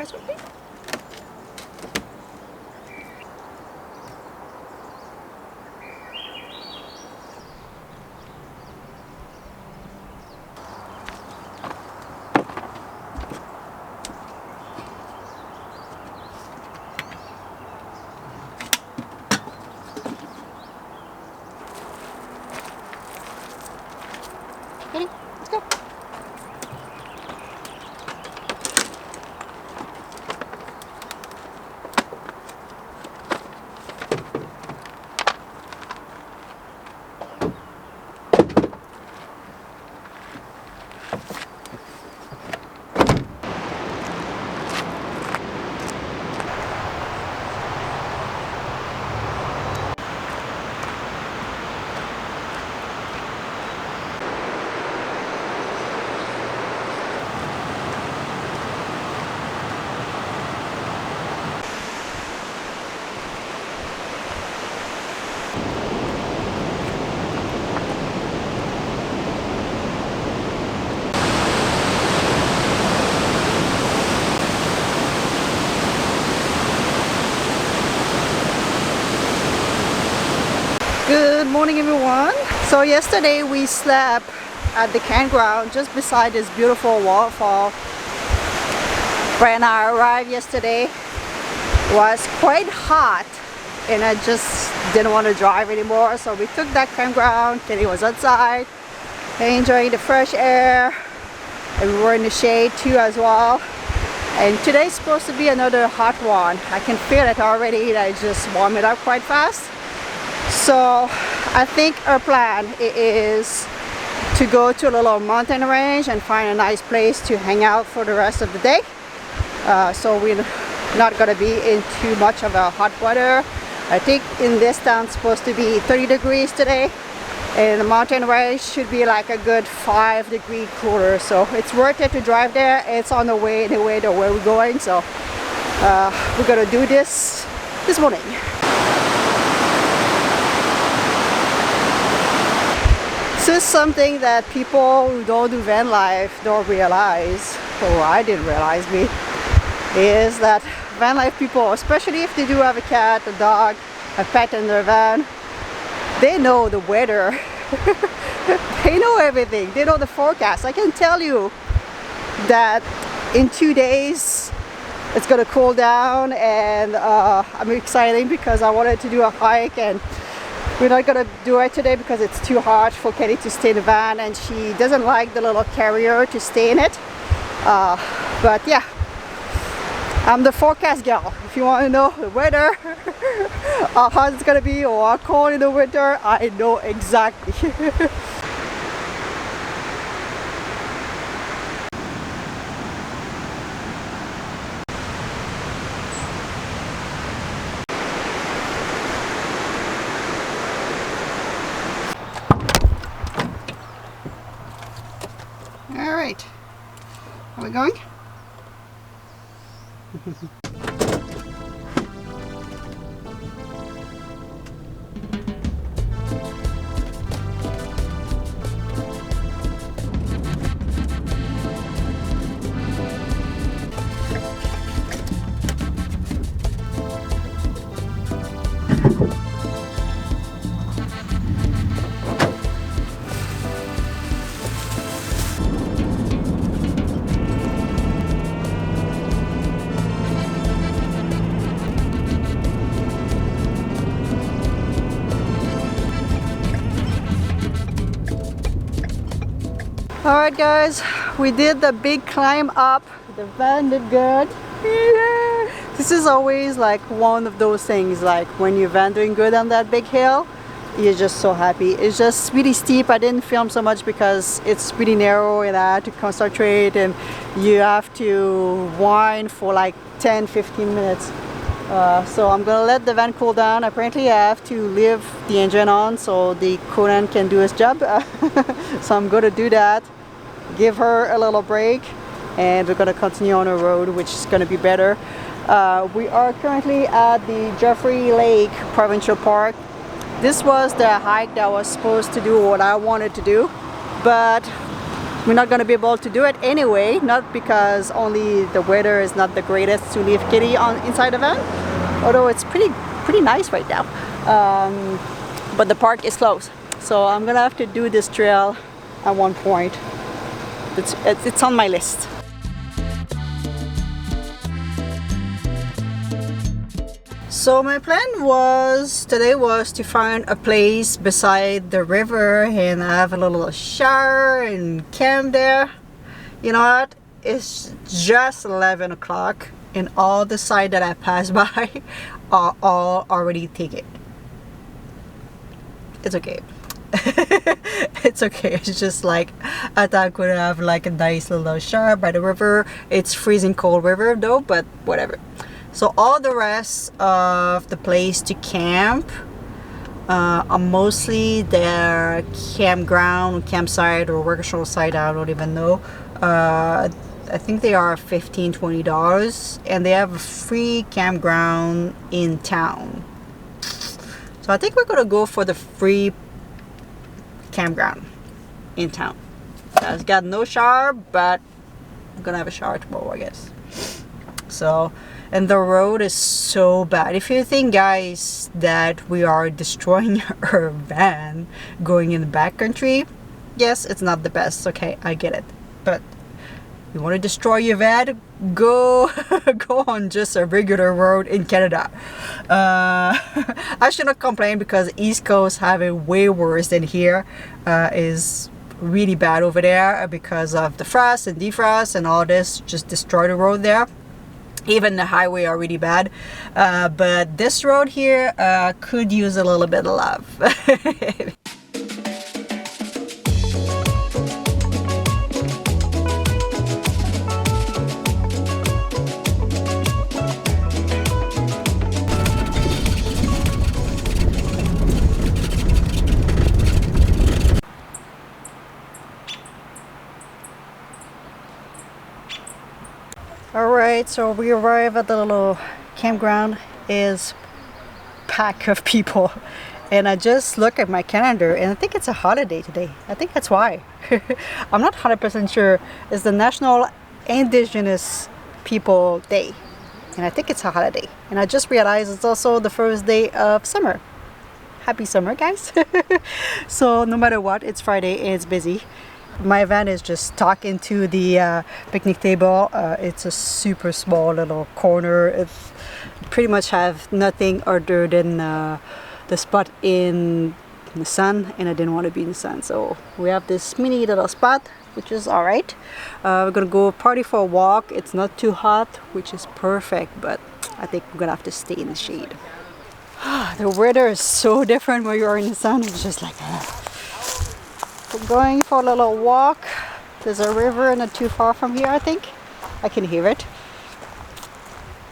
rice with me? Ready? Let's go. Good morning everyone. So yesterday we slept at the campground just beside this beautiful waterfall. When I arrived yesterday, it was quite hot and I just didn't want to drive anymore, so we took that campground. Kenny was outside enjoying the fresh air and we were in the shade too as well. And today's supposed to be another hot one. I can feel it already. I just warm it up quite fast. So I think our plan is to go to a little mountain range and find a nice place to hang out for the rest of the day. So we're not going to be in too much of a hot weather. I think in this town it's supposed to be 30 degrees today, and the mountain range should be like a good 5 degree cooler. So it's worth it to drive there. It's on the way anyway to where we're going. So we're going to do this morning. This is something that people who don't do van life don't realize, or I didn't realize is that van life people, especially if they do have a cat, a dog, a pet in their van, they know the weather. They know everything. They know the forecast. I can tell you that in 2 days it's gonna cool down, and I'm excited because I wanted to do a hike, and we're not gonna do it today because it's too hot for Kelly to stay in the van and she doesn't like the little carrier to stay in it. But yeah, I'm the forecast gal. If you want to know the weather, how hot it's gonna be or how cold in the winter, I know exactly. Alright, are we going? Alright guys, we did the big climb up. The van did good. Yeah. This is always like one of those things, like when you're van doing good on that big hill, you're just so happy. It's just really steep. I didn't film so much because it's pretty narrow and I had to concentrate, and you have to whine for like 10-15 minutes. So I'm gonna let the van cool down. Apparently I have to leave the engine on so the coolant can do its job. So I'm gonna do that, give her a little break, and we're gonna continue on the road, which is gonna be better. We are currently at the Jeffrey Lake Provincial Park. This was the hike that was supposed to do what I wanted to do, but we're not going to be able to do it anyway, not because only the weather is not the greatest to leave Kitty on inside the van, although it's pretty nice right now, but the park is closed, so I'm gonna have to do this trail at one point. It's on my list. So my plan today was to find a place beside the river and have a little shower and camp there. You know what? It's just 11 o'clock and all the sites that I passed by are all already taken. It's okay. It's okay. It's just like I thought I could have like a nice little shower by the river. It's freezing cold river though, but whatever. So all the rest of the place to camp are mostly their campground, campsite, or workshop site. I don't even know. I think they are $15-20, and they have a free campground in town. So I think we're gonna go for the free campground in town. It's got no shower, but I'm gonna have a shower tomorrow, I guess. So. And the road is so bad. If you think, guys, that we are destroying our van going in the backcountry, yes, it's not the best. Okay, I get it. But you want to destroy your van? Go on just a regular road in Canada. I should not complain because East Coast have it way worse than here. Is really bad over there because of the frost and defrost and all this. Just destroy the road there. Even the highway are really bad, but this road here could use a little bit of love. Alright, so we arrive at the little campground. Is packed of people, and I just look at my calendar and I think it's a holiday today. I think that's why. I'm not 100% sure. It's the National Indigenous People Day, and I think it's a holiday, and I just realized it's also the first day of summer. Happy summer, guys. So no matter what, it's Friday and it's busy. My van is just tucked into the picnic table. It's a super small little corner. It pretty much have nothing other than the spot in the sun, and I didn't want to be in the sun, so we have this mini little spot, which is all right. We're gonna go party for a walk. It's not too hot, which is perfect, but I think we're gonna have to stay in the shade. The weather is so different when you're in the sun. It's just like we're going for a little walk. There's a river not too far from here, I think. I can hear it.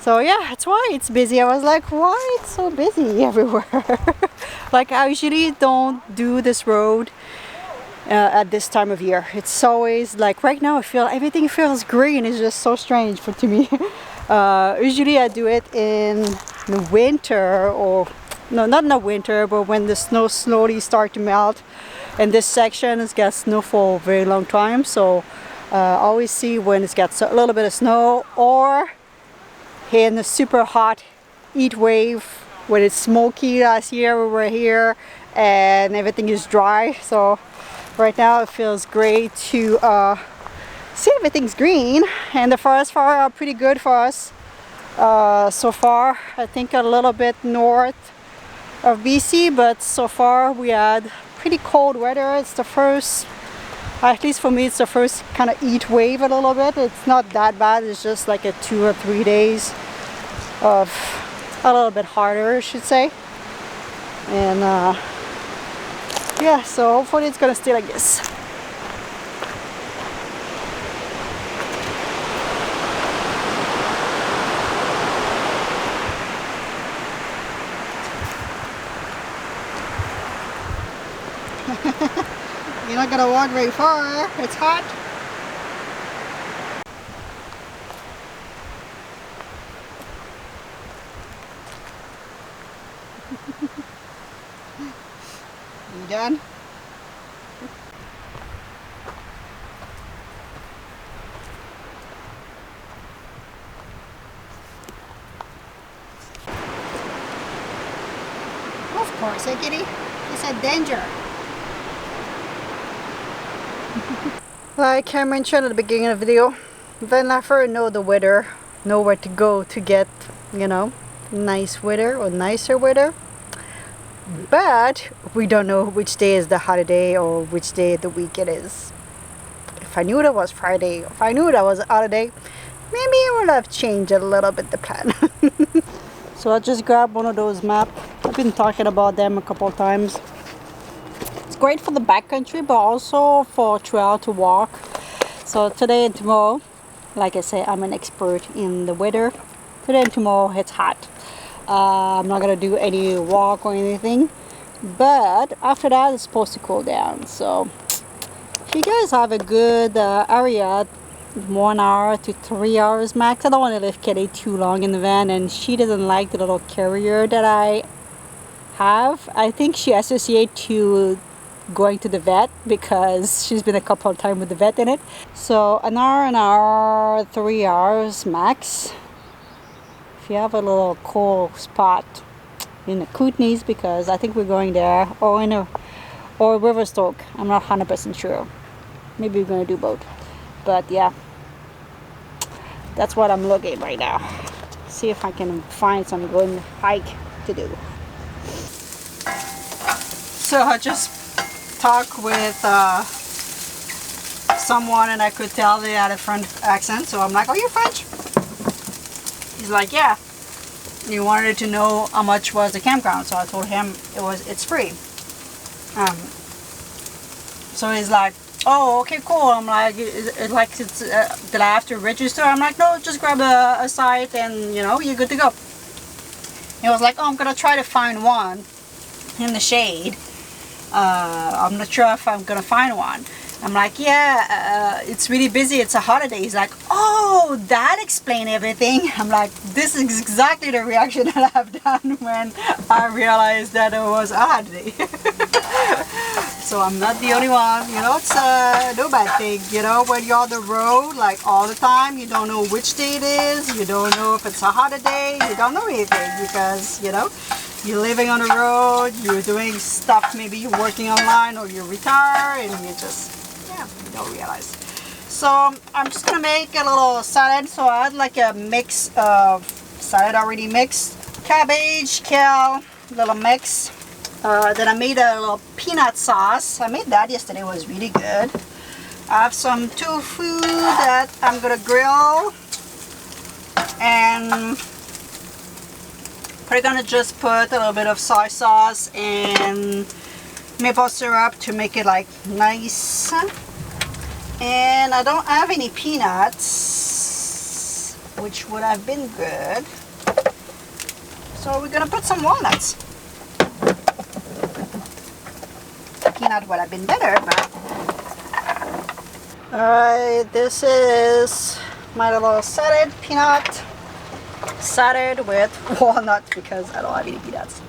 So yeah, that's why it's busy. I was like, why it's so busy everywhere? Like I usually don't do this road at this time of year. It's always like right now I feel everything feels green. It's just so strange to me. Usually I do it in the winter, or no, not in the winter, but when the snow slowly start to melt. And this section has got snow for a very long time, so I always see when it's got a little bit of snow, or in the super hot heat wave when it's smoky. Last year we were here and everything is dry, so right now it feels great to see everything's green, and the forests fire are pretty good for us so far. I think a little bit north of BC, but so far we had pretty cold weather. It's the first, at least for me, it's the first kind of heat wave a little bit. It's not that bad. It's just like a 2 or 3 days of a little bit harder, I should say. And yeah, so hopefully it's gonna stay like this. You're not gonna walk very far. It's hot. You done? course. Hey, kitty? He said danger. Like I mentioned at the beginning of the video, vanlifer know the weather, know where to go to get, you know, nice weather or nicer weather. But we don't know which day is the holiday or which day of the week it is. If I knew that was Friday, if I knew that was a holiday, maybe I would have changed a little bit the plan. So I just grabbed one of those maps. I've been talking about them a couple of times. It's great for the backcountry, but also for trail to walk. So today and tomorrow, like I say, I'm an expert in the weather. Today and tomorrow it's hot. I'm not gonna do any walk or anything, but after that it's supposed to cool down. So if you guys have a good area, 1 hour to 3 hours max. I don't want to leave Kitty too long in the van, and she doesn't like the little carrier that I have. I think she associates to going to the vet because she's been a couple of times with the vet in it. So an hour, 3 hours max. If you have a little cool spot in the Kootenays, because I think we're going there, or in a or Riverstoke. I'm not 100% sure. Maybe we're gonna do both. But yeah, that's what I'm looking right now. See if I can find some good hike to do. So I just talked with someone, and I could tell they had a French accent. So I'm like, "Are you French?" He's like, "Yeah." He wanted to know how much was the campground, so I told him it's free. So he's like, "Oh, okay, cool." I'm like, did I have to register? I'm like, "No, just grab a site and, you know, you're good to go." He was like, "Oh, I'm gonna try to find one in the shade. I'm not sure if I'm gonna find one." I'm like, "Yeah, it's really busy. It's a holiday." He's like, "Oh, that explains everything." I'm like, this is exactly the reaction that I've done when I realized that it was a holiday. So I'm not the only one, you know. It's no bad thing, you know, when you're on the road like all the time. You don't know which day it is, you don't know if it's a holiday, you don't know anything, because, you know, you're living on the road, you're doing stuff, maybe you're working online or you're retired, and you just, yeah, you don't realize. So I'm just gonna make a little salad. So I had like a mix of salad already mixed, cabbage, kale, little mix. Then I made a little peanut sauce. I made that yesterday. It was really good. I have some tofu that I'm gonna grill, and we're gonna just put a little bit of soy sauce and maple syrup to make it like nice. And I don't have any peanuts, which would have been good. So we're gonna put some walnuts. Peanut would have been better, but alright, this is my little salad, peanut salad with walnuts, because I don't have any peanuts.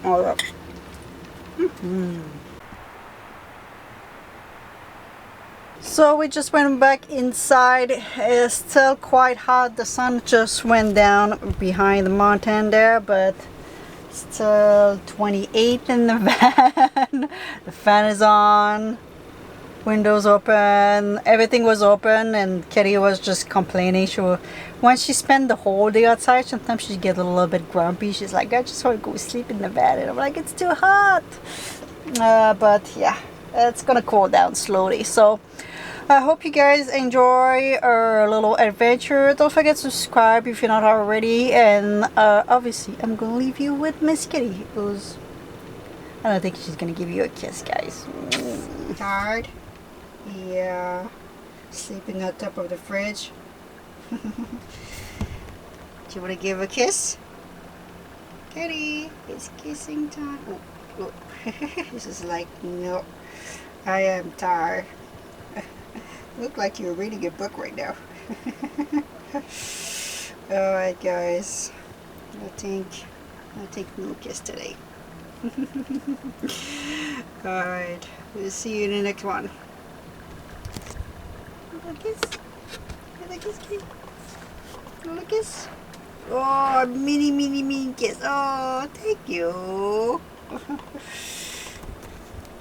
All right. So we just went back inside. It's still quite hot. The sun just went down behind the mountain there, but still 28 in the van. The fan is on, windows open, everything was open, and Kitty was just complaining. When she spent the whole day outside, sometimes she gets a little bit grumpy. She's like, "I just want to go sleep in the van," and I'm like, "It's too hot." But yeah, it's gonna cool down slowly. So I hope you guys enjoy our little adventure. Don't forget to subscribe if you're not already, and obviously I'm gonna leave you with Miss Kitty, who's, I don't think she's gonna give you a kiss, guys. Tired? Yeah. Sleeping on top of the fridge. Do you want to give a kiss? Kitty, it's kissing time. Oh. This is like, no, I am tired. Look like you're reading a book right now. Alright guys, I think I'll take no kiss today. Alright, we'll see you in the next one. Little kiss. Little kiss, kitty. Little kiss. Oh, mini kiss. Oh, thank you.